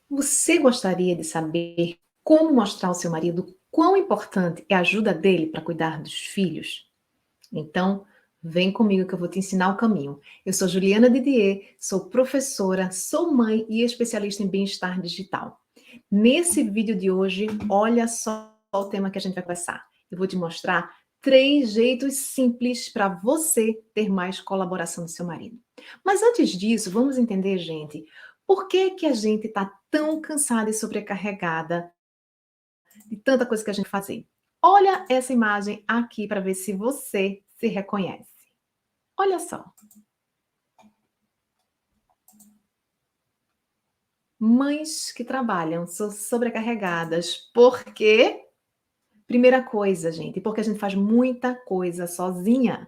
Você gostaria de saber como mostrar ao seu marido quão importante é a ajuda dele para cuidar dos filhos? Então, vem comigo que eu vou te ensinar o caminho. Eu sou Juliana Didier, sou professora, sou mãe e especialista em bem-estar digital. Nesse vídeo de hoje, olha só o tema que a gente vai conversar. Eu vou te mostrar 3 jeitos simples para você ter mais colaboração do seu marido. Mas antes disso, vamos entender, gente, por que que a gente está tão cansada e sobrecarregada de tanta coisa que a gente fazer. Olha essa imagem aqui para ver se você se reconhece. Olha só. Mães que trabalham são sobrecarregadas. Por quê? Primeira coisa, gente, porque a gente faz muita coisa sozinha.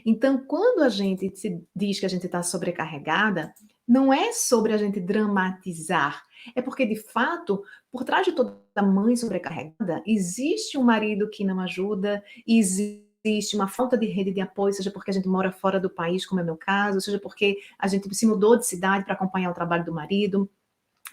Então, quando a gente se diz que a gente está sobrecarregada, não é sobre a gente dramatizar, é porque, de fato, por trás de toda mãe sobrecarregada, existe um marido que não ajuda, existe uma falta de rede de apoio, seja porque a gente mora fora do país, como é o meu caso, seja porque a gente se mudou de cidade para acompanhar o trabalho do marido.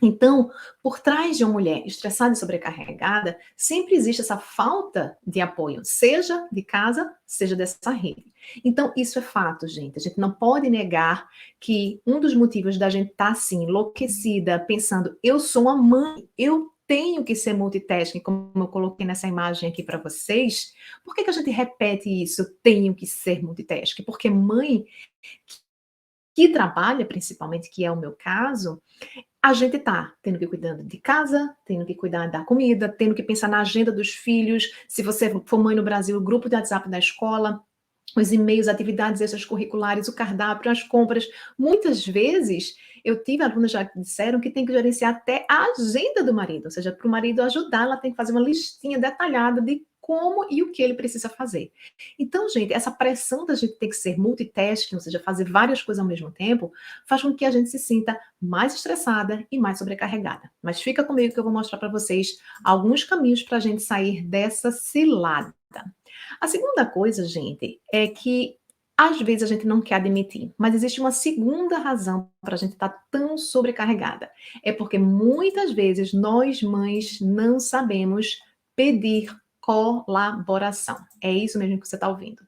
Então, por trás de uma mulher estressada e sobrecarregada, sempre existe essa falta de apoio, seja de casa, seja dessa rede. Então, isso é fato, gente. A gente não pode negar que um dos motivos da gente estar assim, enlouquecida, pensando, eu sou uma mãe, eu tenho que ser multitasking, como eu coloquei nessa imagem aqui para vocês. Por que que a gente repete isso? Eu tenho que ser multitasking? Porque mãe que trabalha, principalmente, que é o meu caso, a gente tá tendo que cuidar de casa, tendo que cuidar da comida, tendo que pensar na agenda dos filhos. Se você for mãe no Brasil, o grupo de WhatsApp da escola, os e-mails, atividades extracurriculares, o cardápio, as compras. Muitas vezes eu tive alunas já que disseram que tem que gerenciar até a agenda do marido, ou seja, para o marido ajudar, ela tem que fazer uma listinha detalhada de como e o que ele precisa fazer. Então, gente, essa pressão da gente ter que ser multitasking, ou seja, fazer várias coisas ao mesmo tempo, faz com que a gente se sinta mais estressada e mais sobrecarregada. Mas fica comigo que eu vou mostrar para vocês alguns caminhos para a gente sair dessa cilada. A segunda coisa, gente, é que às vezes a gente não quer admitir, mas existe uma segunda razão para a gente estar tão sobrecarregada. É porque muitas vezes nós, mães, não sabemos pedir colaboração. É isso mesmo que você está ouvindo.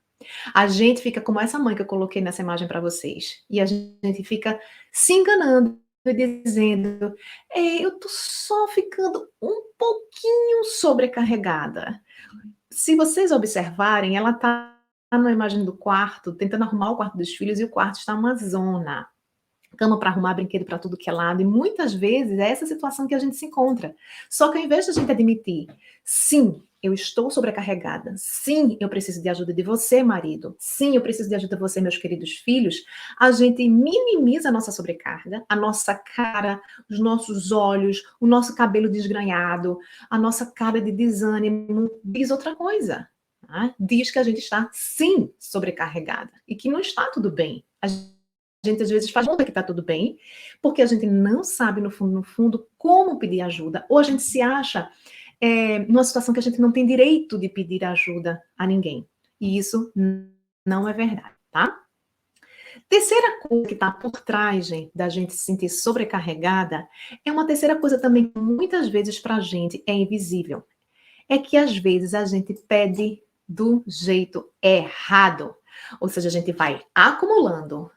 A gente fica como essa mãe que eu coloquei nessa imagem para vocês. E a gente fica se enganando e dizendo: eu tô só ficando um pouquinho sobrecarregada. Se vocês observarem, ela tá na imagem do quarto, tentando arrumar o quarto dos filhos, e o quarto está uma zona. Cama para arrumar, brinquedo para tudo que é lado, e muitas vezes é essa situação que a gente se encontra. Só que ao invés de a gente admitir, sim, eu estou sobrecarregada, sim, eu preciso de ajuda de você, marido, sim, eu preciso de ajuda de você, meus queridos filhos, a gente minimiza a nossa sobrecarga, a nossa cara, os nossos olhos, o nosso cabelo desgranhado, a nossa cara de desânimo, diz outra coisa. Tá? Diz que a gente está, sim, sobrecarregada e que não está tudo bem. A gente às vezes faz conta que está tudo bem, porque a gente não sabe no fundo, como pedir ajuda, ou a gente se acha numa situação que a gente não tem direito de pedir ajuda a ninguém. E isso não é verdade, tá? Terceira coisa que está por trás, gente, da gente se sentir sobrecarregada, é uma terceira coisa também que muitas vezes para a gente é invisível. É que às vezes a gente pede do jeito errado. Ou seja, a gente vai acumulando,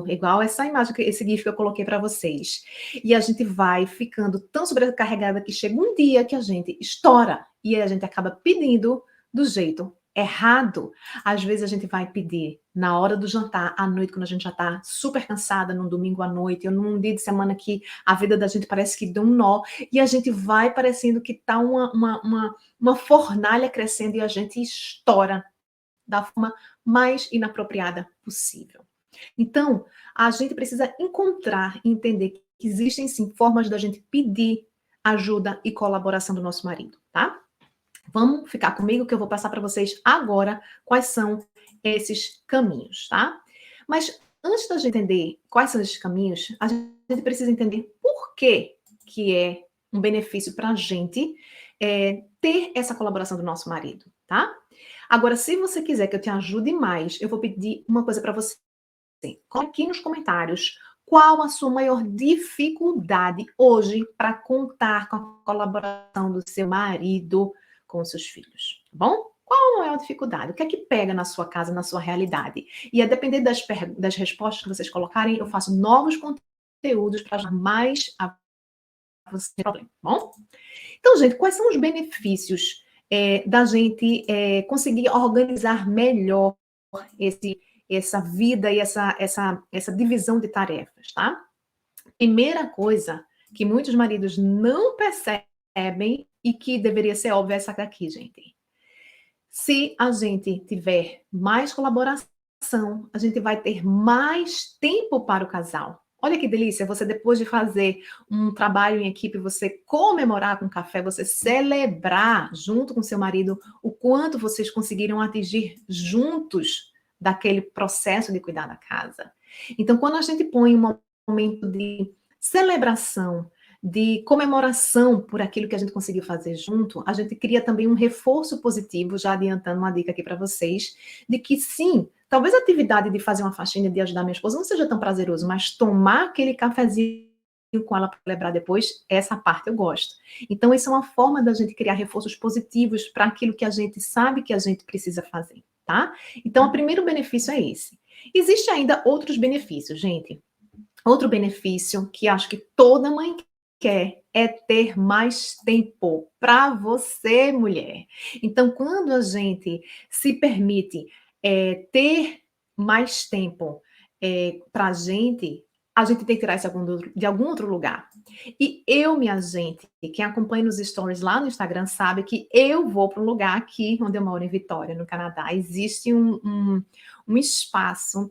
igual essa imagem, esse GIF que eu coloquei para vocês. E a gente vai ficando tão sobrecarregada que chega um dia que a gente estoura e a gente acaba pedindo do jeito errado. Às vezes a gente vai pedir na hora do jantar, à noite, quando a gente já está super cansada, num domingo à noite, ou num dia de semana que a vida da gente parece que deu um nó, e a gente vai parecendo que está uma fornalha crescendo e a gente estoura da forma mais inapropriada possível. Então, a gente precisa encontrar e entender que existem sim formas da gente pedir ajuda e colaboração do nosso marido, tá? Vamos ficar comigo que eu vou passar para vocês agora quais são esses caminhos, tá? Mas antes da gente entender quais são esses caminhos, a gente precisa entender por que é um benefício para a gente ter essa colaboração do nosso marido, tá? Agora, se você quiser que eu te ajude mais, eu vou pedir uma coisa para você. Coloque aqui nos comentários Qual a sua maior dificuldade hoje para contar com a colaboração do seu marido com os seus filhos? Tá bom? Qual a maior dificuldade? O que é que pega na sua casa, na sua realidade? E a depender das respostas que vocês colocarem, eu faço novos conteúdos para ajudar mais a você ter problema, tá bom? Então, gente, quais são os benefícios da gente conseguir organizar melhor essa vida e essa divisão de tarefas, tá? Primeira coisa que muitos maridos não percebem e que deveria ser óbvia é essa daqui, gente. Se a gente tiver mais colaboração, a gente vai ter mais tempo para o casal. Olha que delícia, você depois de fazer um trabalho em equipe, você comemorar com café, você celebrar junto com seu marido o quanto vocês conseguiram atingir juntos daquele processo de cuidar da casa. Então, quando a gente põe um momento de celebração, de comemoração por aquilo que a gente conseguiu fazer junto, a gente cria também um reforço positivo, já adiantando uma dica aqui para vocês, de que sim, talvez a atividade de fazer uma faxina, de ajudar minha esposa, não seja tão prazeroso, mas tomar aquele cafezinho com ela para celebrar depois, essa parte eu gosto. Então, isso é uma forma da gente criar reforços positivos para aquilo que a gente sabe que a gente precisa fazer, tá? Então, o primeiro benefício é esse. Existe ainda outros benefícios, gente. Outro benefício que acho que toda mãe quer é ter mais tempo para você, mulher. Então, quando a gente se permite ter mais tempo para a gente tem que tirar isso de algum outro lugar. E eu, minha gente, quem acompanha nos stories lá no Instagram sabe que eu vou para um lugar aqui, onde eu moro em Vitória, no Canadá. Existe um espaço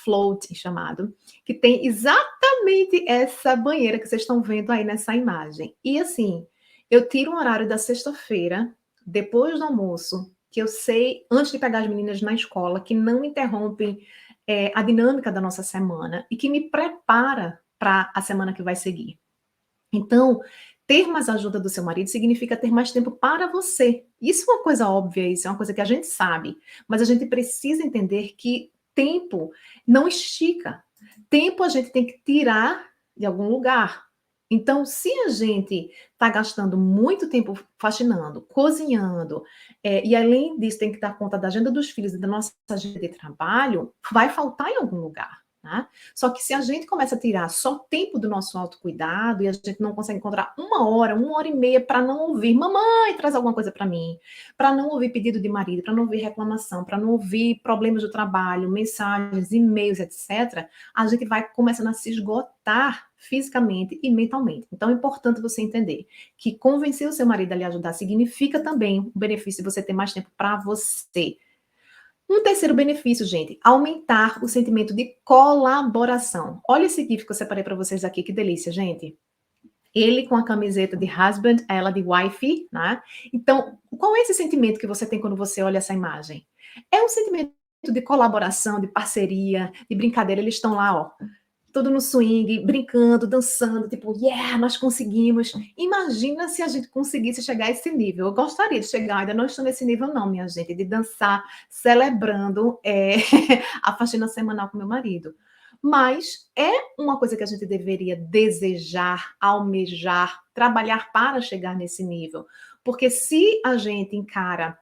float chamado, que tem exatamente essa banheira que vocês estão vendo aí nessa imagem. E assim, eu tiro um horário da sexta-feira, depois do almoço, que eu sei, antes de pegar as meninas na escola, que não interrompem a dinâmica da nossa semana e que me prepara para a semana que vai seguir. Então, ter mais ajuda do seu marido significa ter mais tempo para você. Isso é uma coisa óbvia, isso é uma coisa que a gente sabe, mas a gente precisa entender que tempo não estica. Tempo a gente tem que tirar de algum lugar. Então, se a gente está gastando muito tempo faxinando, cozinhando, e além disso tem que dar conta da agenda dos filhos e da nossa agenda de trabalho, vai faltar em algum lugar. Né? Só que se a gente começa a tirar só tempo do nosso autocuidado e a gente não consegue encontrar uma hora e meia para não ouvir, mamãe, traz alguma coisa para mim, para não ouvir pedido de marido, para não ouvir reclamação, para não ouvir problemas do trabalho, mensagens, e-mails, etc., a gente vai começando a se esgotar fisicamente e mentalmente. Então é importante você entender que convencer o seu marido a lhe ajudar significa também o benefício de você ter mais tempo para você. Um terceiro benefício, gente, aumentar o sentimento de colaboração. Olha esse GIF que eu separei para vocês aqui, que delícia, gente. Ele com a camiseta de husband, ela de wife, né? Então, qual é esse sentimento que você tem quando você olha essa imagem? É um sentimento de colaboração, de parceria, de brincadeira. Eles estão lá, ó, todo no swing, brincando, dançando, tipo, yeah, nós conseguimos. Imagina se a gente conseguisse chegar a esse nível. Eu gostaria de chegar, ainda não estou nesse nível não, minha gente, de dançar, celebrando a faxina semanal com meu marido. Mas é uma coisa que a gente deveria desejar, almejar, trabalhar para chegar nesse nível. Porque se a gente encara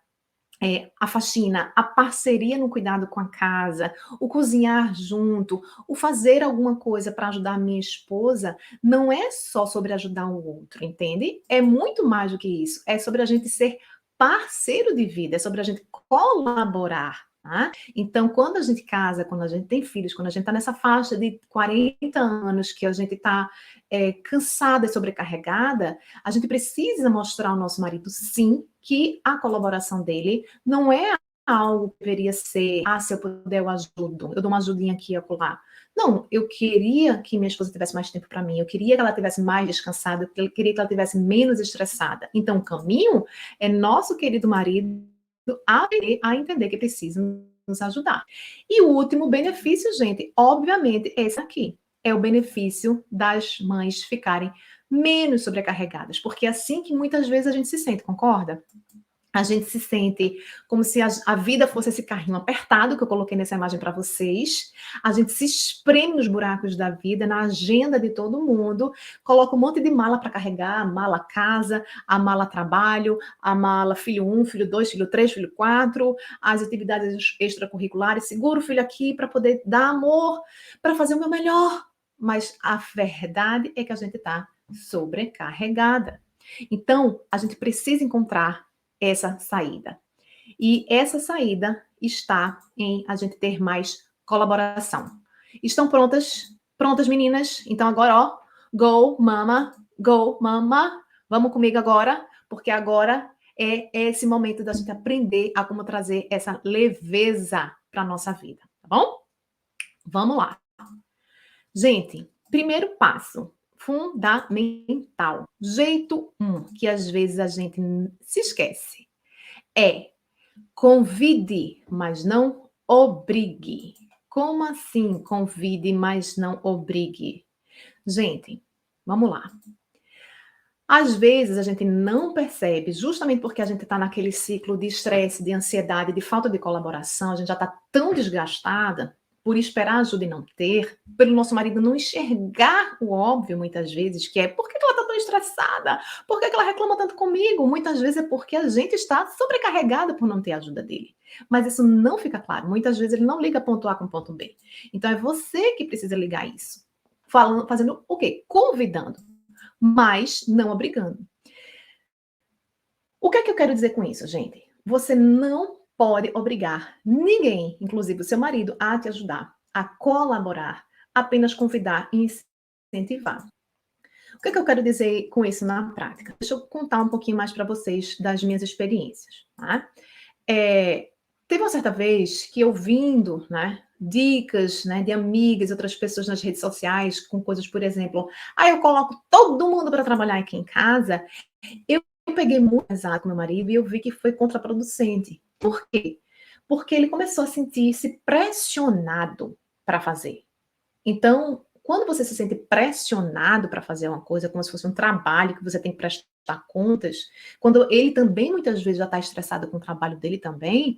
a faxina, a parceria no cuidado com a casa, o cozinhar junto, o fazer alguma coisa para ajudar a minha esposa, não é só sobre ajudar o outro, entende? É muito mais do que isso. É sobre a gente ser parceiro de vida, é sobre a gente colaborar. Tá? Então, quando a gente casa, quando a gente tem filhos, quando a gente está nessa faixa de 40 anos, que a gente está cansada e sobrecarregada, a gente precisa mostrar ao nosso marido, sim, que a colaboração dele não é algo que deveria ser, se eu puder eu ajudo, eu dou uma ajudinha aqui e acolá. Não, eu queria que minha esposa tivesse mais tempo para mim, eu queria que ela tivesse mais descansada, eu queria que ela tivesse menos estressada. Então, o caminho é nosso querido marido a entender que precisa nos ajudar. E o último benefício, gente, obviamente, é esse aqui. É o benefício das mães ficarem menos sobrecarregadas, porque é assim que muitas vezes a gente se sente, concorda? A gente se sente como se a vida fosse esse carrinho apertado que eu coloquei nessa imagem para vocês. A gente se espreme nos buracos da vida, na agenda de todo mundo, coloca um monte de mala para carregar, a mala casa, a mala trabalho, a mala filho 1, filho 2, filho 3, filho 4, as atividades extracurriculares, seguro o filho aqui para poder dar amor, para fazer o meu melhor. Mas a verdade é que a gente está sobrecarregada. Então, a gente precisa encontrar essa saída. E essa saída está em a gente ter mais colaboração. Estão prontas? Prontas, meninas? Então agora, ó, go, mama, go, mama. Vamos comigo agora, porque agora é esse momento da gente aprender a como trazer essa leveza para a nossa vida, tá bom? Vamos lá. Gente, primeiro passo, fundamental. Jeito 1, que às vezes a gente se esquece, é convide, mas não obrigue. Como assim convide, mas não obrigue? Gente, vamos lá. Às vezes a gente não percebe, justamente porque a gente está naquele ciclo de estresse, de ansiedade, de falta de colaboração, a gente já está tão desgastada por esperar ajuda e não ter, pelo nosso marido não enxergar o óbvio muitas vezes, que é por que ela está tão estressada? Por que ela reclama tanto comigo? Muitas vezes é porque a gente está sobrecarregada por não ter a ajuda dele. Mas isso não fica claro. Muitas vezes ele não liga ponto A com ponto B. Então é você que precisa ligar isso. Falando, fazendo o quê? Convidando, mas não obrigando. O que é que eu quero dizer com isso, gente? Você não pode obrigar ninguém, inclusive o seu marido, a te ajudar, a colaborar, apenas convidar e incentivar. O que é que eu quero dizer com isso na prática? Deixa eu contar um pouquinho mais para vocês das minhas experiências. Tá? Teve uma certa vez que ouvindo, né, dicas, né, de amigas, outras pessoas nas redes sociais, com coisas, por exemplo, eu coloco todo mundo para trabalhar aqui em casa, eu peguei muito pesado com meu marido e eu vi que foi contraproducente. Por quê? Porque ele começou a sentir-se pressionado para fazer. Então, quando você se sente pressionado para fazer uma coisa, como se fosse um trabalho que você tem que prestar contas, quando ele também muitas vezes já está estressado com o trabalho dele também,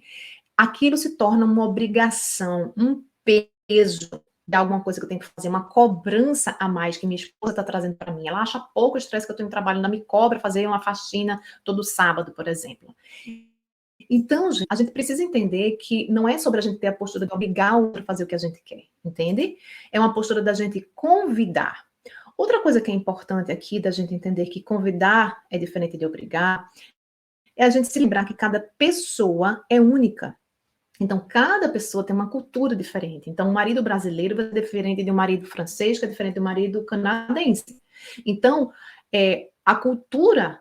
aquilo se torna uma obrigação, um peso de alguma coisa que eu tenho que fazer, uma cobrança a mais que minha esposa está trazendo para mim. Ela acha pouco o estresse que eu tenho no trabalho, ainda me cobra fazer uma faxina todo sábado, por exemplo. Então, gente, a gente precisa entender que não é sobre a gente ter a postura de obrigar o outro a fazer o que a gente quer, entende? É uma postura da gente convidar. Outra coisa que é importante aqui, da gente entender que convidar é diferente de obrigar, é a gente se lembrar que cada pessoa é única. Então, cada pessoa tem uma cultura diferente. Então, um marido brasileiro vai ser diferente de um marido francês, que é diferente do marido canadense. Então, a cultura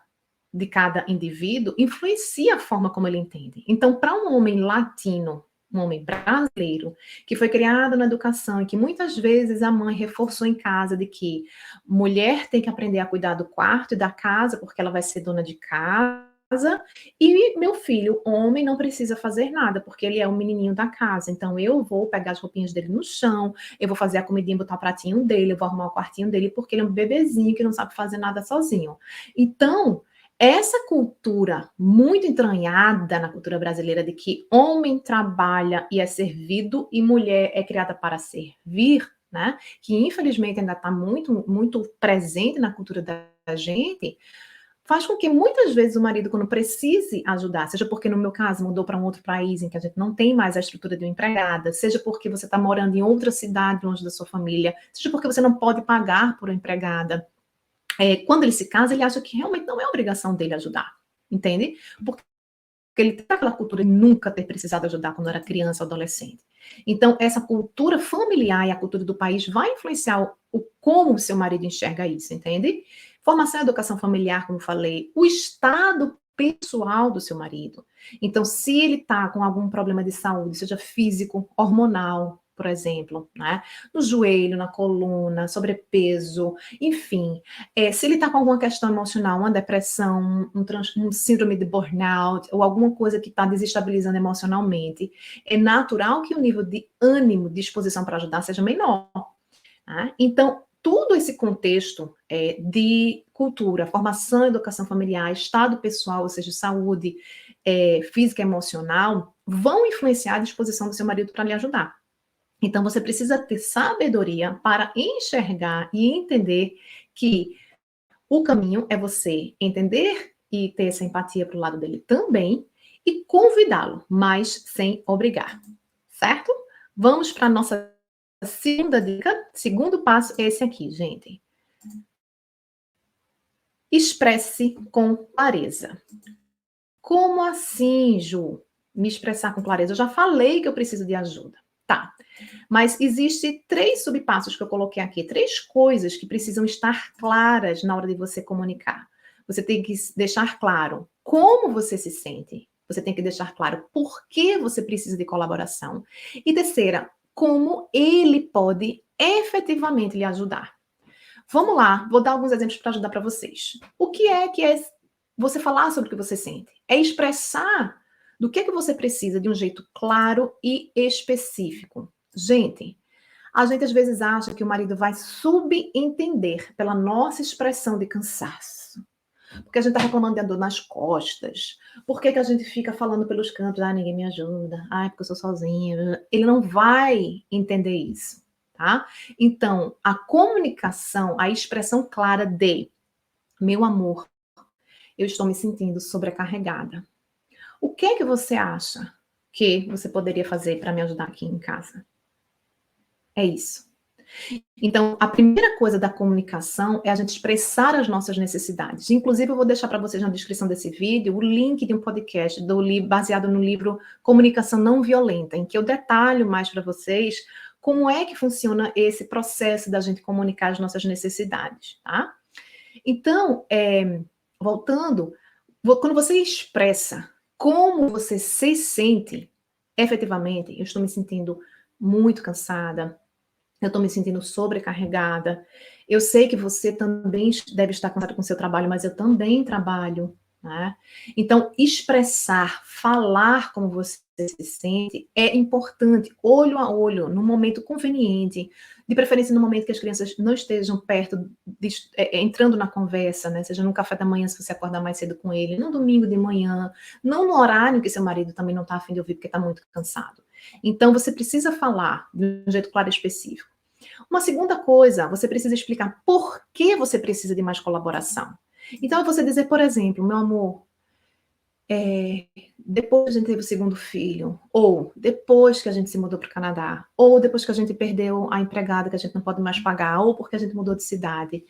de cada indivíduo influencia a forma como ele entende. Então, para um homem latino, um homem brasileiro, que foi criado na educação e que muitas vezes a mãe reforçou em casa de que mulher tem que aprender a cuidar do quarto e da casa, porque ela vai ser dona de casa, e meu filho, homem, não precisa fazer nada, porque ele é o menininho da casa. Então, eu vou pegar as roupinhas dele no chão, eu vou fazer a comidinha, botar o pratinho dele, eu vou arrumar o quartinho dele, porque ele é um bebezinho que não sabe fazer nada sozinho. Então, essa cultura muito entranhada na cultura brasileira de que homem trabalha e é servido e mulher é criada para servir, né? Que infelizmente ainda está muito, muito presente na cultura da gente, faz com que muitas vezes o marido, quando precise ajudar, seja porque no meu caso mudou para um outro país em que a gente não tem mais a estrutura de uma empregada, seja porque você está morando em outra cidade longe da sua família, seja porque você não pode pagar por uma empregada. Quando ele se casa, ele acha que realmente não é obrigação dele ajudar, entende? Porque ele tem aquela cultura de nunca ter precisado ajudar quando era criança ou adolescente. Então, essa cultura familiar e a cultura do país vai influenciar como o seu marido enxerga isso, entende? Formação e educação familiar, como falei, o estado pessoal do seu marido. Então, se ele está com algum problema de saúde, seja físico, hormonal, por exemplo, né? No joelho, na coluna, sobrepeso, enfim. Se ele está com alguma questão emocional, uma depressão, um síndrome de burnout, ou alguma coisa que está desestabilizando emocionalmente, é natural que o nível de ânimo, disposição para ajudar seja menor. Tá? Então, todo esse contexto de cultura, formação e educação familiar, estado pessoal, ou seja, saúde, física e emocional vão influenciar a disposição do seu marido para lhe ajudar. Então, você precisa ter sabedoria para enxergar e entender que o caminho é você entender e ter essa empatia para o lado dele também e convidá-lo, mas sem obrigar, certo? Vamos para a nossa segunda dica. Segundo passo é esse aqui, gente. Expresse com clareza. Como assim, Ju? Me expressar com clareza? Eu já falei que eu preciso de ajuda. Tá. Mas existe 3 subpassos que eu coloquei aqui, 3 coisas que precisam estar claras na hora de você comunicar. Você tem que deixar claro como você se sente. Você tem que deixar claro por que você precisa de colaboração. E terceira, como ele pode efetivamente lhe ajudar. Vamos lá, vou dar alguns exemplos para ajudar para vocês. O que é você falar sobre o que você sente? É expressar do que você precisa de um jeito claro e específico. Gente, a gente às vezes acha que o marido vai subentender pela nossa expressão de cansaço. Porque a gente está reclamando de dor nas costas. Por que a gente fica falando pelos cantos? Ah, ninguém me ajuda. Ah, porque eu sou sozinha. Ele não vai entender isso, tá? Então, a comunicação, a expressão clara de meu amor, eu estou me sentindo sobrecarregada. O que você acha que você poderia fazer para me ajudar aqui em casa? É isso. Então, a primeira coisa da comunicação é a gente expressar as nossas necessidades. Inclusive, eu vou deixar para vocês na descrição desse vídeo o link de um podcast baseado no livro Comunicação Não Violenta, em que eu detalho mais para vocês como é que funciona esse processo da gente comunicar as nossas necessidades, tá? Então, voltando, quando você expressa como você se sente, efetivamente, eu estou me sentindo muito cansada, eu estou me sentindo sobrecarregada. Eu sei que você também deve estar cansado com o seu trabalho, mas eu também trabalho, né? Então, expressar, falar como você se sente é importante, olho a olho, no momento conveniente, de preferência no momento que as crianças não estejam perto, entrando na conversa, né? Seja no café da manhã, se você acordar mais cedo com ele, no domingo de manhã, não no horário que seu marido também não está a fim de ouvir porque está muito cansado. Então, você precisa falar de um jeito claro e específico. Uma segunda coisa, você precisa explicar por que você precisa de mais colaboração. Então, você dizer, por exemplo, meu amor, depois que a gente teve o segundo filho, ou depois que a gente se mudou para o Canadá, ou depois que a gente perdeu a empregada que a gente não pode mais pagar, ou porque a gente mudou de cidade,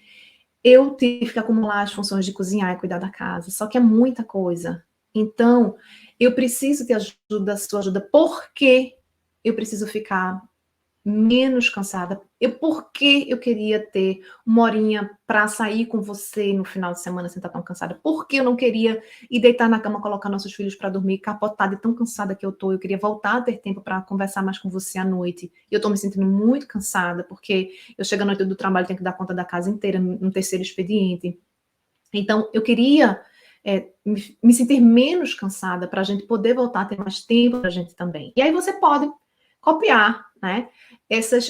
eu tive que acumular as funções de cozinhar e cuidar da casa, só que é muita coisa. Então, eu preciso de ajuda, sua ajuda, porque eu preciso ficar menos cansada. Porque eu queria ter uma horinha para sair com você no final de semana sem estar tão cansada. Porque eu não queria ir deitar na cama, colocar nossos filhos para dormir, capotada e tão cansada que eu tô. Eu queria voltar a ter tempo para conversar mais com você à noite. E eu tô me sentindo muito cansada, porque eu chego à noite do trabalho, tenho que dar conta da casa inteira, no terceiro expediente. Então, eu queria me sentir menos cansada para a gente poder voltar a ter mais tempo para a gente também. E aí você pode copiar, né?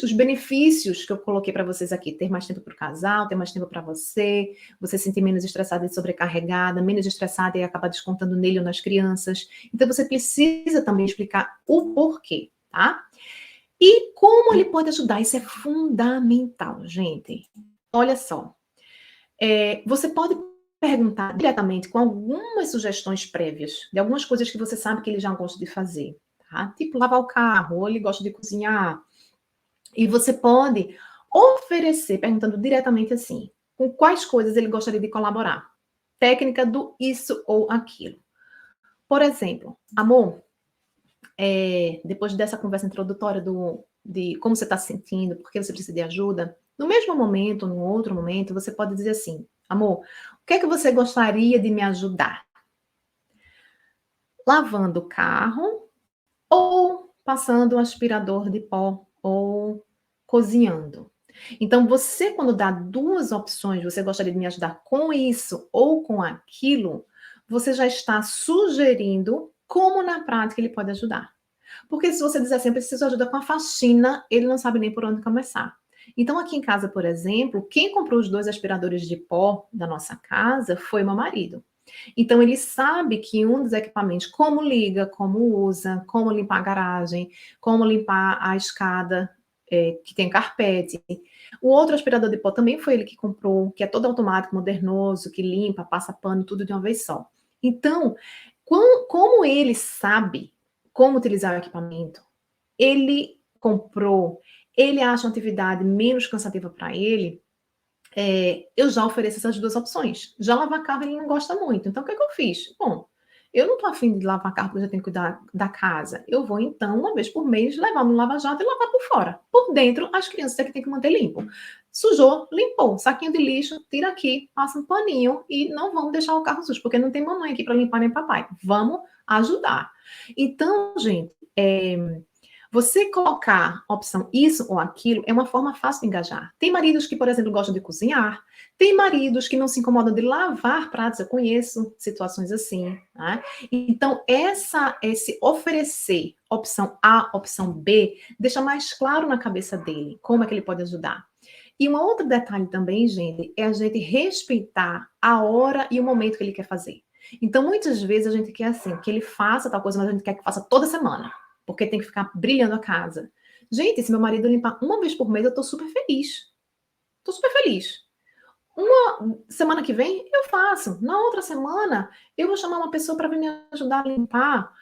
Os benefícios que eu coloquei para vocês aqui, ter mais tempo para o casal, ter mais tempo para você, você se sentir menos estressada e sobrecarregada, menos estressada e acabar descontando nele ou nas crianças. Então você precisa também explicar o porquê, tá? E como ele pode ajudar, isso é fundamental, gente. Olha só, você pode perguntar diretamente com algumas sugestões prévias, de algumas coisas que você sabe que ele já gosta de fazer, tá? Tipo lavar o carro, ou ele gosta de cozinhar. E você pode oferecer, perguntando diretamente assim, com quais coisas ele gostaria de colaborar. Técnica do isso ou aquilo. Por exemplo, amor, depois dessa conversa introdutória de como você está se sentindo, por que você precisa de ajuda, no mesmo momento, no outro momento, você pode dizer assim, amor, o que é que você gostaria de me ajudar? Lavando o carro ou passando um aspirador de pó ou cozinhando. Então, você, quando dá 2 opções, você gostaria de me ajudar com isso ou com aquilo, você já está sugerindo como na prática ele pode ajudar. Porque se você dizer assim, eu preciso de ajuda com a faxina, ele não sabe nem por onde começar. Então, aqui em casa, por exemplo, quem comprou os 2 aspiradores de pó da nossa casa foi meu marido. Então, ele sabe que um dos equipamentos, como liga, como usa, como limpar a garagem, como limpar a escada, que tem carpete. O outro aspirador de pó também foi ele que comprou, que é todo automático, modernoso, que limpa, passa pano, tudo de uma vez só. Então, como ele sabe como utilizar o equipamento, ele comprou, ele acha uma atividade menos cansativa para ele, eu já ofereço essas duas opções. Já lavar carro ele não gosta muito. Então, o que é que eu fiz? Bom, eu não estou afim de lavar carro porque eu já tenho que cuidar da casa. Eu vou, então, uma vez por mês, levar no lava-jato e lavar por fora. Por dentro, as crianças é que tem que manter limpo. Sujou, limpou. Saquinho de lixo, tira aqui, passa um paninho e não vamos deixar o carro sujo, porque não tem mamãe aqui para limpar nem papai. Vamos ajudar. Então, gente, você colocar a opção isso ou aquilo é uma forma fácil de engajar. Tem maridos que, por exemplo, gostam de cozinhar, tem maridos que não se incomodam de lavar pratos, eu conheço situações assim, né? Então, esse oferecer opção A, opção B, deixa mais claro na cabeça dele como é que ele pode ajudar. E um outro detalhe também, gente, é a gente respeitar a hora e o momento que ele quer fazer. Então, muitas vezes a gente quer assim, que ele faça tal coisa, mas a gente quer que faça toda semana porque tem que ficar brilhando a casa. Gente, se meu marido limpar uma vez por mês, eu tô super feliz. Tô super feliz. Uma semana que vem, eu faço. Na outra semana, eu vou chamar uma pessoa para me ajudar a limpar.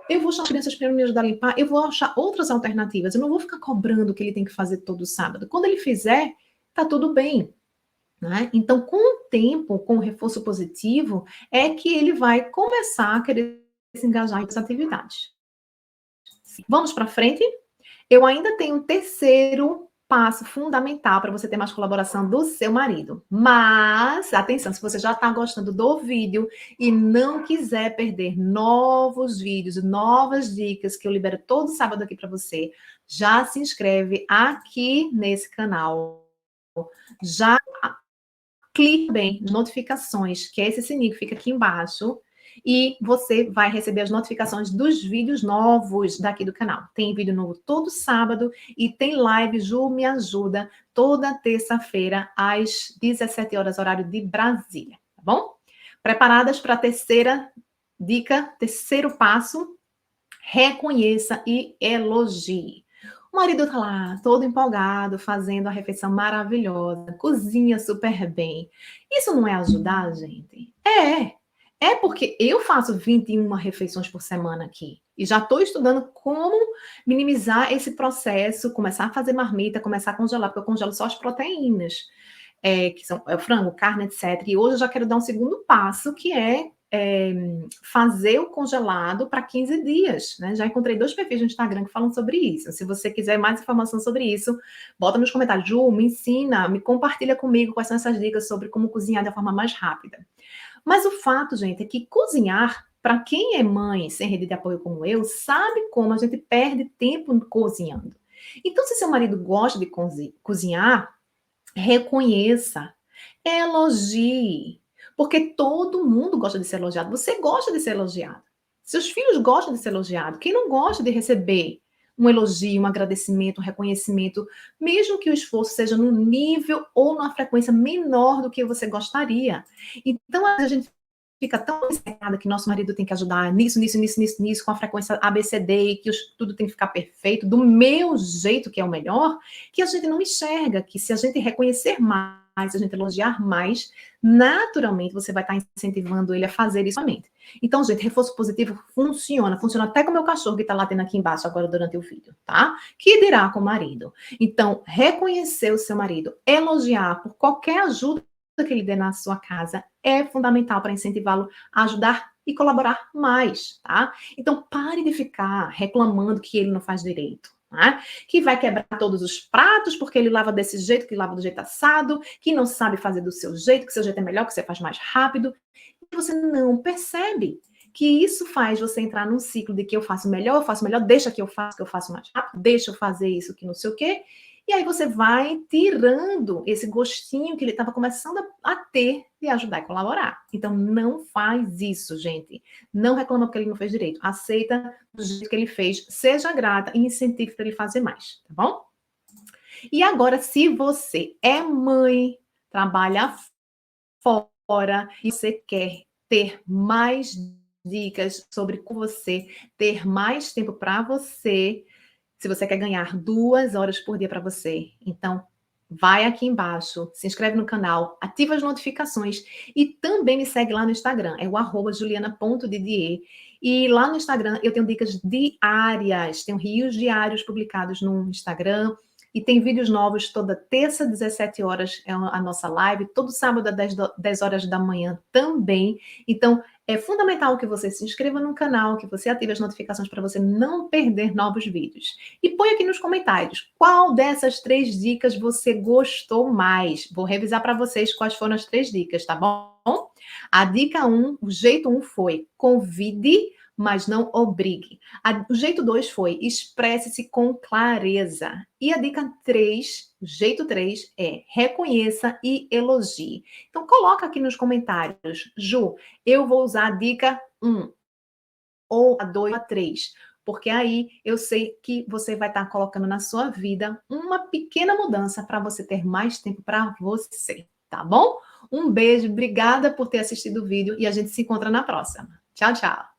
Eu vou chamar crianças para me ajudar a limpar. Eu vou achar outras alternativas. Eu não vou ficar cobrando o que ele tem que fazer todo sábado. Quando ele fizer, tá tudo bem. Né? Então, com o tempo, com o reforço positivo, é que ele vai começar a querer se engajar em outras atividades. Vamos para frente? Eu ainda tenho um terceiro passo fundamental para você ter mais colaboração do seu marido. Mas, atenção, se você já está gostando do vídeo e não quiser perder novos vídeos, novas dicas que eu libero todo sábado aqui para você, já se inscreve aqui nesse canal. Já clique bem notificações, que é esse sininho que fica aqui embaixo, e você vai receber as notificações dos vídeos novos daqui do canal. Tem vídeo novo todo sábado e tem live Ju Me Ajuda toda terça-feira às 17 horas, horário de Brasília, tá bom? Preparadas para a terceira dica, terceiro passo? Reconheça e elogie. O marido tá lá, todo empolgado, fazendo a refeição maravilhosa, cozinha super bem. Isso não é ajudar, gente? É porque eu faço 21 refeições por semana aqui. E já estou estudando como minimizar esse processo, começar a fazer marmita, começar a congelar, porque eu congelo só as proteínas, que são o frango, carne, etc. E hoje eu já quero dar um segundo passo, que é fazer o congelado para 15 dias, né? Já encontrei 2 perfis no Instagram que falam sobre isso. Se você quiser mais informação sobre isso, bota nos comentários. Ju, me ensina, me compartilha comigo quais são essas dicas sobre como cozinhar da forma mais rápida. Mas o fato, gente, é que cozinhar, para quem é mãe sem rede de apoio como eu, sabe como a gente perde tempo cozinhando. Então, se seu marido gosta de cozinhar, reconheça, elogie, porque todo mundo gosta de ser elogiado. Você gosta de ser elogiado. Seus filhos gostam de ser elogiado. Quem não gosta de receber um elogio, um agradecimento, um reconhecimento, mesmo que o esforço seja num nível ou numa frequência menor do que você gostaria. Então, a gente fica tão obcecada que nosso marido tem que ajudar nisso, nisso, nisso, nisso, nisso, com a frequência ABCD, e que tudo tem que ficar perfeito, do meu jeito, que é o melhor, que a gente não enxerga que se a gente reconhecer mais, se a gente elogiar mais, naturalmente você vai estar incentivando ele a fazer isso somente. Então, gente, reforço positivo funciona até com o meu cachorro que está latendo aqui embaixo agora durante o vídeo, tá? Que dirá com o marido. Então, reconhecer o seu marido, elogiar por qualquer ajuda que ele dê na sua casa é fundamental para incentivá-lo a ajudar e colaborar mais, tá? Então, pare de ficar reclamando que ele não faz direito. Né? Que vai quebrar todos os pratos porque ele lava desse jeito, que lava do jeito assado, que não sabe fazer do seu jeito, que seu jeito é melhor, que você faz mais rápido. E você não percebe que isso faz você entrar num ciclo de que eu faço melhor, deixa que eu faço mais rápido, deixa eu fazer isso que não sei o quê. E aí você vai tirando esse gostinho que ele estava começando a ter de ajudar e colaborar. Então, não faz isso, gente. Não reclama porque ele não fez direito. Aceita do jeito que ele fez, seja grata e incentive para ele fazer mais, tá bom? E agora, se você é mãe, trabalha fora e você quer ter mais dicas sobre como você ter mais tempo para você, se você quer ganhar 2 horas por dia para você. Então, vai aqui embaixo, se inscreve no canal, ativa as notificações e também me segue lá no Instagram, é o @juliana.didier. E lá no Instagram eu tenho dicas diárias, tenho rios diários publicados no Instagram e tem vídeos novos toda terça, 17 horas é a nossa live, todo sábado às 10 horas da manhã também. Então, é fundamental que você se inscreva no canal, que você ative as notificações para você não perder novos vídeos. E põe aqui nos comentários qual dessas 3 dicas você gostou mais. Vou revisar para vocês quais foram as 3 dicas, tá bom? A dica 1, o jeito 1 foi: convide, mas não obrigue. O jeito 2 foi: expresse-se com clareza. E a dica 3, o jeito 3 é: reconheça e elogie. Então coloca aqui nos comentários: Ju, eu vou usar a dica 1 ou a 2 ou a 3, porque aí eu sei que você vai estar colocando na sua vida uma pequena mudança para você ter mais tempo para você, tá bom? Um beijo, obrigada por ter assistido o vídeo e a gente se encontra na próxima. Tchau, tchau.